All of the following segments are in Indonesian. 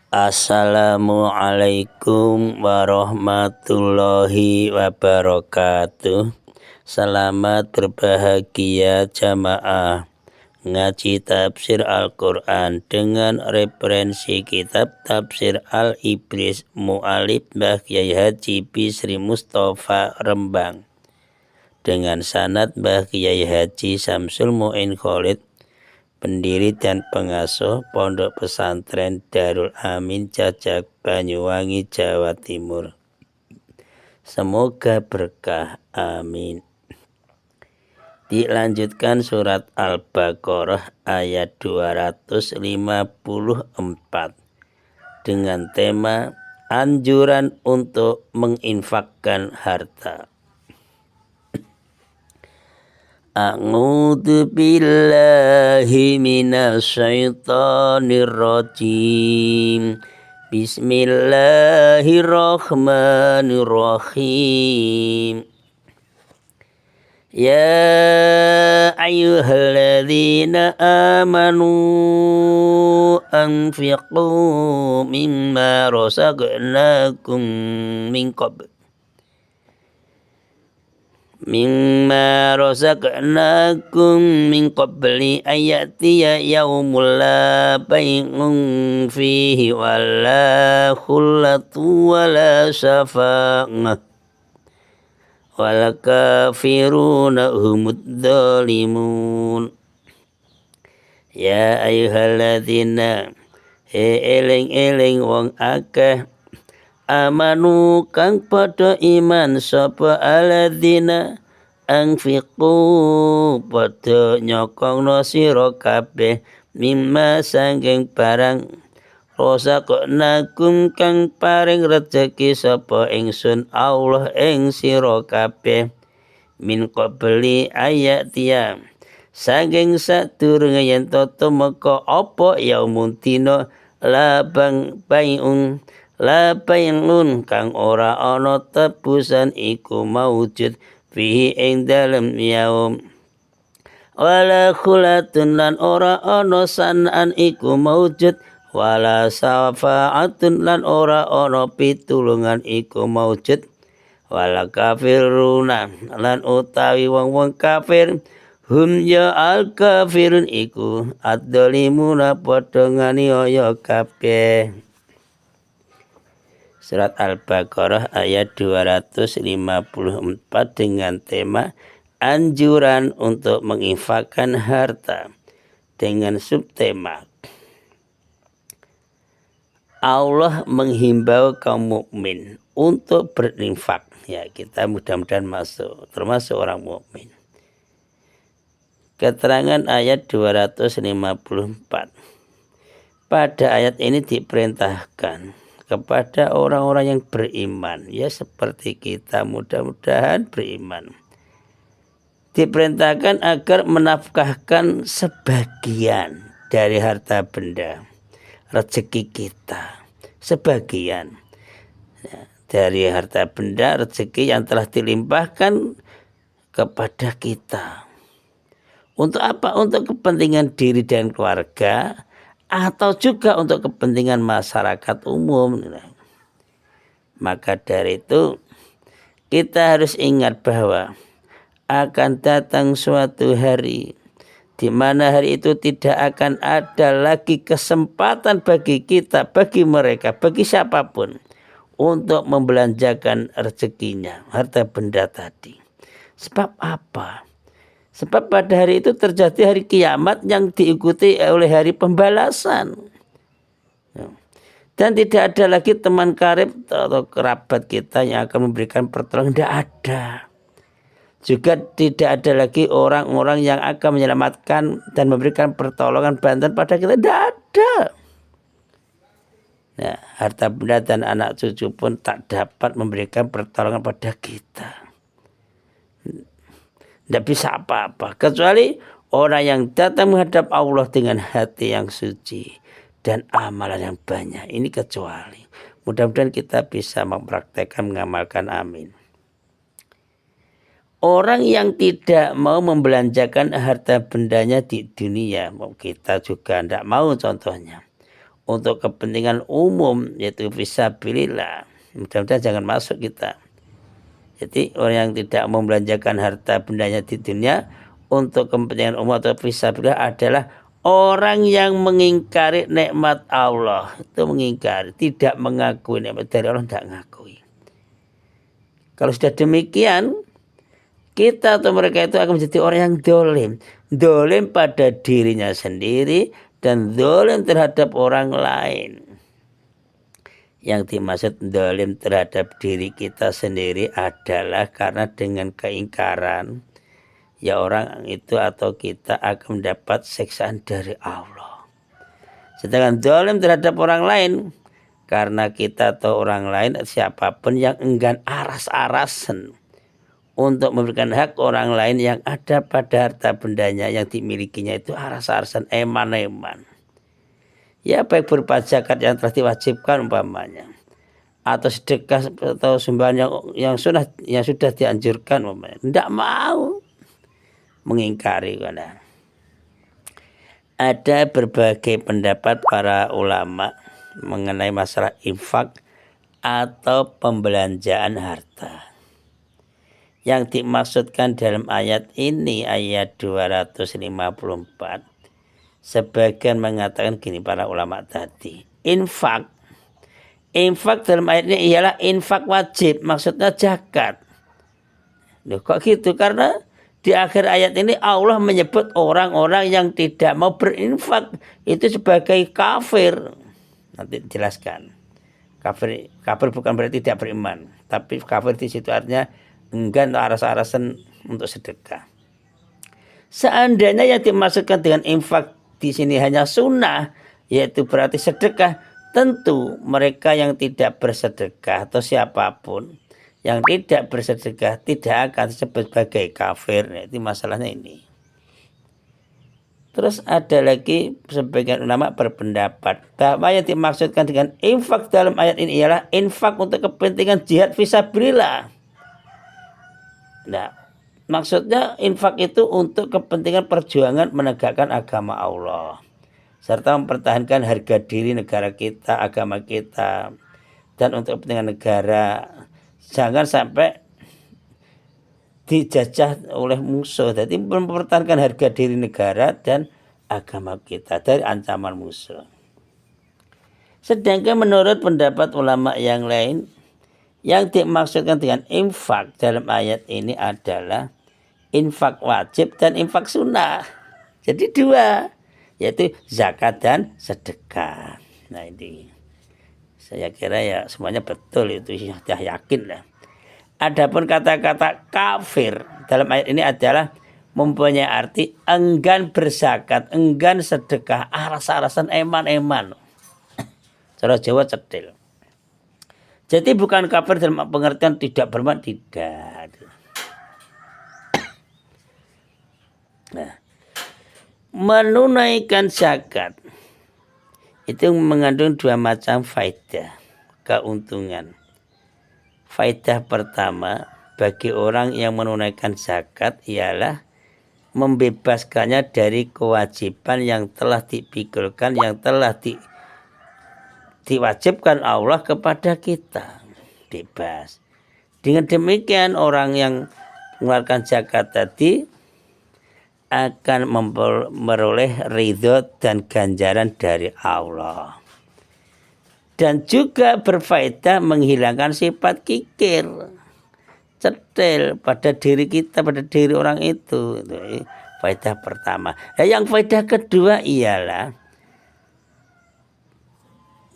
Assalamualaikum warahmatullahi wabarakatuh. Selamat berbahagia jamaah ngaji tafsir Al-Quran dengan referensi kitab tafsir Al-Ibris Mu'alif Mbah Kyai Haji Bisri Mustafa Rembang dengan sanad Mbah Kyai Haji Samsul Mu'in Khalid, pendiri dan pengasuh Pondok Pesantren Darul Amin Cacak Banyuwangi, Jawa Timur. Semoga berkah, amin. Dilanjutkan surat Al-Baqarah ayat 254 dengan tema anjuran untuk menginfakkan harta. A'udzu billahi minasyaitonir rajim. Bismillahirrahmanirrahim. Ya ayyuhalladzina amanu anfiqu mimma razaqnakum min qabl min qabli ayatiya yaumul la bay'un fihi wala khullatu wala syafa'ah wal kafiruna humud dzalimun. Ya ayyuhalladzina eling-eling wong akeh amanu kang padha iman sapa alladzina anfiqu padha nyokongno sira kabeh mimma sanging barang razaqnakum kang paring rejeki sapa ingsun Allah ing sira kabeh min qabli ayatia sanging sadurunge yen tumeka apa yaumun dina la bay'un kang ora ana tebusan iku maujud fihi ing dalem yaum wala khulatun lan ora ana sanan iku maujud wala syafa'atun lan ora ana pitulungan iku maujud wala kafiruna lan utawi wong-wong kafir hum ya al kafirun iku adzalimuna padha nganiaya kabeh. Surat Al-Baqarah ayat 254 dengan tema anjuran untuk menginfakkan harta dengan subtema Allah menghimbau kaum mukmin untuk berinfak. Ya, kita mudah-mudahan termasuk orang mukmin. Keterangan ayat 254. Pada ayat ini diperintahkan kepada orang-orang yang beriman, ya seperti kita mudah-mudahan beriman, diperintahkan agar menafkahkan sebagian dari harta benda rezeki kita, sebagian dari harta benda rezeki yang telah dilimpahkan kepada kita. Untuk apa? Untuk kepentingan diri dan keluarga, atau juga untuk kepentingan masyarakat umum. Maka dari itu kita harus ingat bahwa akan datang suatu hari di mana hari itu tidak akan ada lagi kesempatan bagi kita, bagi mereka, bagi siapapun untuk membelanjakan rezekinya, harta benda tadi. Sebab apa? Sebab pada hari itu terjadi hari kiamat yang diikuti oleh hari pembalasan. Dan tidak ada lagi teman karib atau kerabat kita yang akan memberikan pertolongan. Tidak ada. Juga tidak ada lagi orang-orang yang akan menyelamatkan dan memberikan pertolongan bantuan pada kita. Tidak ada. Nah, harta benda dan anak cucu pun tak dapat memberikan pertolongan pada kita. Tidak bisa apa-apa kecuali orang yang datang menghadap Allah dengan hati yang suci dan amalan yang banyak. Ini kecuali. Mudah-mudahan kita bisa mempraktekkan, mengamalkan, amin. Orang yang tidak mau membelanjakan harta bendanya di dunia, kita juga tidak mau contohnya, untuk kepentingan umum, yaitu fisabilillah, mudah-mudahan jangan masuk kita. Jadi orang yang tidak membelanjakan harta bendanya di dunia untuk kepentingan umum atau fisabilillah adalah orang yang mengingkari nikmat Allah. Itu mengingkari, tidak mengakui nikmat dari Allah, tidak mengakui. Kalau sudah demikian, kita atau mereka itu akan menjadi orang yang dolim. Dolim pada dirinya sendiri dan dolim terhadap orang lain. Yang dimaksud dolim terhadap diri kita sendiri adalah karena dengan keingkaran, ya orang itu atau kita akan mendapat siksaan dari Allah. Sedangkan dolim terhadap orang lain, karena kita atau orang lain, siapapun yang enggan aras-arasan untuk memberikan hak orang lain yang ada pada harta bendanya yang dimilikinya, itu aras-arasan, eman-eman. Ya, baik berupa zakat yang telah diwajibkan umpamanya, atau sedekah atau sumbangan yang sudah dianjurkan umpamanya, tidak mau, mengingkari. Karena ada berbagai pendapat para ulama mengenai masalah infak atau pembelanjaan harta. Yang dimaksudkan dalam ayat ini, ayat 254, sebagian mengatakan gini para ulama tadi, infak dalam ayat ini ialah infak wajib, maksudnya zakat. Loh, kok gitu? Karena di akhir ayat ini Allah menyebut orang-orang yang tidak mau berinfak itu sebagai kafir. Nanti jelaskan. Kafir bukan berarti tidak beriman, tapi kafir di situ artinya enggan atau aras-arasan untuk sedekah. Seandainya yang dimaksudkan dengan infak di sini hanya sunnah, yaitu berarti sedekah, tentu mereka yang tidak bersedekah atau siapapun yang tidak bersedekah tidak akan disebut sebagai kafir. Itu masalahnya ini. Terus ada lagi sebagian ulama berpendapat bahwa yang dimaksudkan dengan infak dalam ayat ini ialah infak untuk kepentingan jihad fisabilillah. Nah, maksudnya infak itu untuk kepentingan perjuangan menegakkan agama Allah, serta mempertahankan harga diri negara kita, agama kita, dan untuk kepentingan negara. Jangan sampai dijajah oleh musuh. Jadi mempertahankan harga diri negara dan agama kita dari ancaman musuh. Sedangkan menurut pendapat ulama yang lain, yang dimaksudkan dengan infak dalam ayat ini adalah infak wajib dan infak sunnah. Jadi dua, yaitu zakat dan sedekah. Nah ini saya kira ya semuanya betul, itu sudah yakin lah. Adapun kata-kata kafir dalam ayat ini adalah mempunyai arti enggan berzakat, enggan sedekah, aras-arasan, eman-eman. Cara Jawa cetil. Jadi bukan kafir dalam pengertian tidak beriman, tidak. Nah, menunaikan zakat itu mengandung dua macam faedah, keuntungan. Faedah pertama bagi orang yang menunaikan zakat ialah membebaskannya dari kewajiban yang telah dipikulkan, yang telah diwajibkan Allah kepada kita, bebas. Dengan demikian orang yang mengeluarkan zakat tadi akan memperoleh ridho dan ganjaran dari Allah. Dan juga berfaedah menghilangkan sifat kikir, cetil pada diri kita, pada diri orang itu. Itu faedah pertama. Nah, yang faedah kedua ialah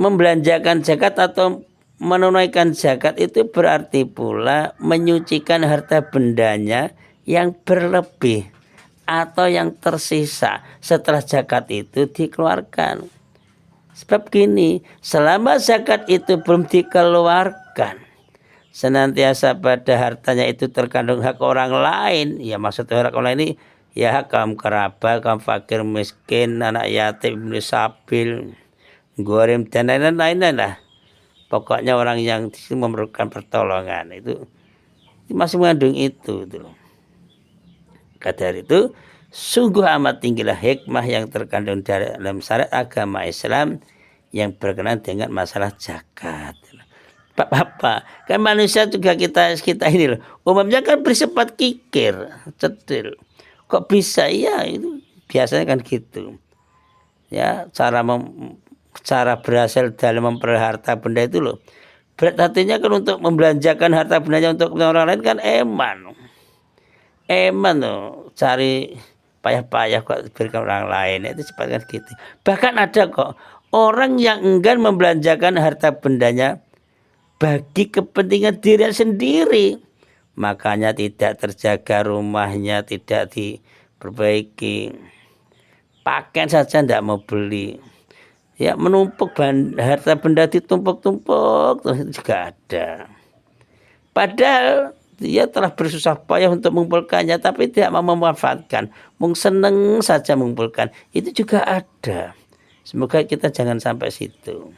membelanjakan zakat atau menunaikan zakat itu berarti pula menyucikan harta bendanya yang berlebih atau yang tersisa setelah zakat itu dikeluarkan. Sebab gini, selama zakat itu belum dikeluarkan, senantiasa pada hartanya itu terkandung hak orang lain. Ya maksudnya hak orang lain ini ya hak kaum kerabat, kaum fakir miskin, anak yatim, ibnu sabil, gorim dan lain-lain lah. Pokoknya orang yang memerlukan pertolongan itu masih mengandung itu. Kata itu, sungguh amat tinggilah hikmah yang terkandung dalam syariat agama Islam yang berkenaan dengan masalah zakat. Apa? Kan manusia juga kita ini loh. Umumnya kan bersifat kikir, cedil. Kok bisa ya itu biasanya kan gitu. Ya, cara berhasil dalam memperoleh harta benda itu loh. Berat hatinya kan untuk membelanjakan harta bendanya untuk orang lain kan eman. Eman loh, cari payah-payah kok diberikan orang lain itu cepat kan gitu. Bahkan ada kok orang yang enggan membelanjakan harta bendanya bagi kepentingan diri sendiri, makanya tidak terjaga rumahnya, tidak diperbaiki, pakaian saja tidak mau beli, ya menumpuk harta benda ditumpuk-tumpuk terus juga ada. Padahal dia telah bersusah payah untuk mengumpulkannya, tapi tidak mau memanfaatkan, seneng saja mengumpulkan, itu juga ada. Semoga kita jangan sampai situ.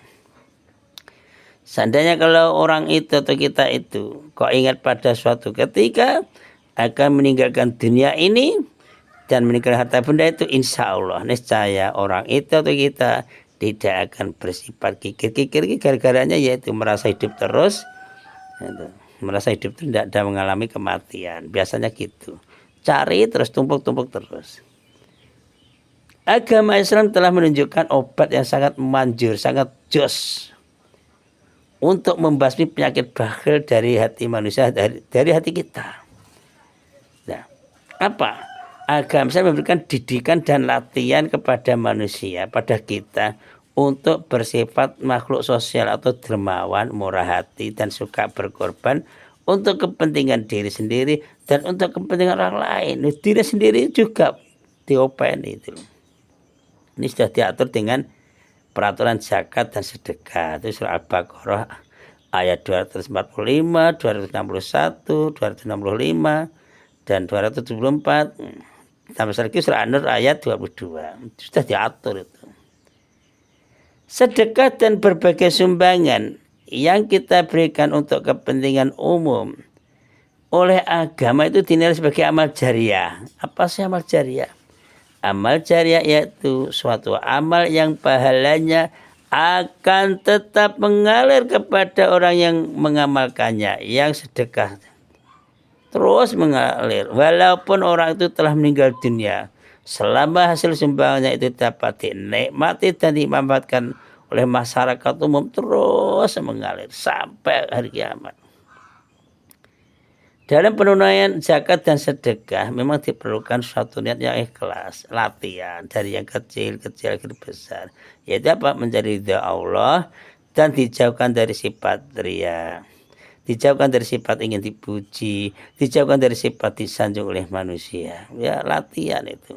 Seandainya kalau orang itu atau kita itu kok ingat pada suatu ketika akan meninggalkan dunia ini dan meninggalkan harta benda itu, insya Allah niscaya orang itu atau kita tidak akan bersifat kikir-kikir. Gara-garanya yaitu merasa hidup terus, merasa hidup itu tidak ada mengalami kematian. Biasanya gitu, cari terus, tumpuk-tumpuk terus. Agama Islam telah menunjukkan obat yang sangat manjur, sangat jos untuk membasmi penyakit bakhil dari hati manusia, dari hati kita. Nah, apa? Agama Islam memberikan didikan dan latihan kepada manusia, pada kita, untuk bersifat makhluk sosial atau dermawan, murah hati, dan suka berkorban untuk kepentingan diri sendiri dan untuk kepentingan orang lain. Diri sendiri juga diopeni itu. Ini sudah diatur dengan peraturan zakat dan sedekah. Itu surah Al-Baqarah ayat 245, 261, 265 dan 274. Tambah lagi surah An-Nur ayat 22. Itu sudah diatur itu. Sedekah dan berbagai sumbangan yang kita berikan untuk kepentingan umum oleh agama itu dinilai sebagai amal jariah. Apa sih amal jariah? Amal jariah yaitu suatu amal yang pahalanya akan tetap mengalir kepada orang yang mengamalkannya, yang sedekah. Terus mengalir walaupun orang itu telah meninggal dunia, selama hasil sumbangannya itu dapat dinikmati dan dimanfaatkan oleh masyarakat umum, terus mengalir sampai hari kiamat. Dalam penunaian zakat dan sedekah memang diperlukan suatu niat yang ikhlas, latihan dari yang kecil-kecil ke besar, yaitu apa? Mencari ridha Allah dan dijauhkan dari sifat riya, dijauhkan dari sifat ingin dipuji, dijauhkan dari sifat disanjung oleh manusia. Ya, latihan itu.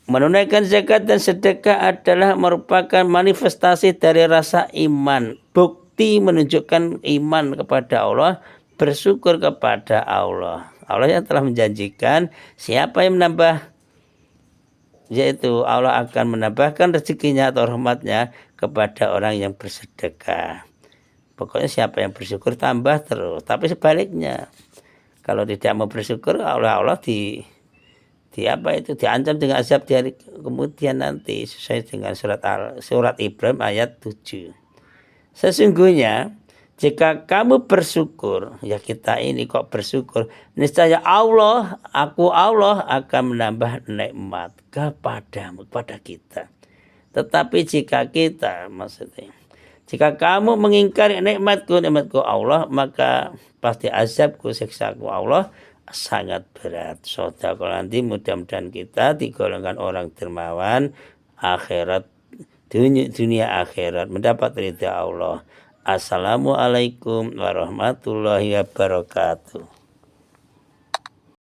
Menunaikan zakat dan sedekah adalah merupakan manifestasi dari rasa iman, bukti menunjukkan iman kepada Allah, bersyukur kepada Allah. Allah yang telah menjanjikan siapa yang menambah, yaitu Allah akan menambahkan rezekinya atau rahmatnya kepada orang yang bersedekah. Pokoknya siapa yang bersyukur tambah terus. Tapi sebaliknya, kalau tidak mau bersyukur, Allah diancam dengan azab di hari kemudian nanti, sesuai dengan surat Ibrahim ayat 7. Sesungguhnya jika kamu bersyukur, ya kita ini kok bersyukur, niscaya Allah akan menambah nikmat kepadamu, kepada kita. Tetapi jika kamu mengingkari nikmatku Allah, maka pasti azabku, siksaku Allah sangat berat. Saudara nanti mudah-mudahan kita digolongkan orang dermawan akhirat, dunia akhirat, mendapat ridha Allah. Assalamualaikum warahmatullahi wabarakatuh.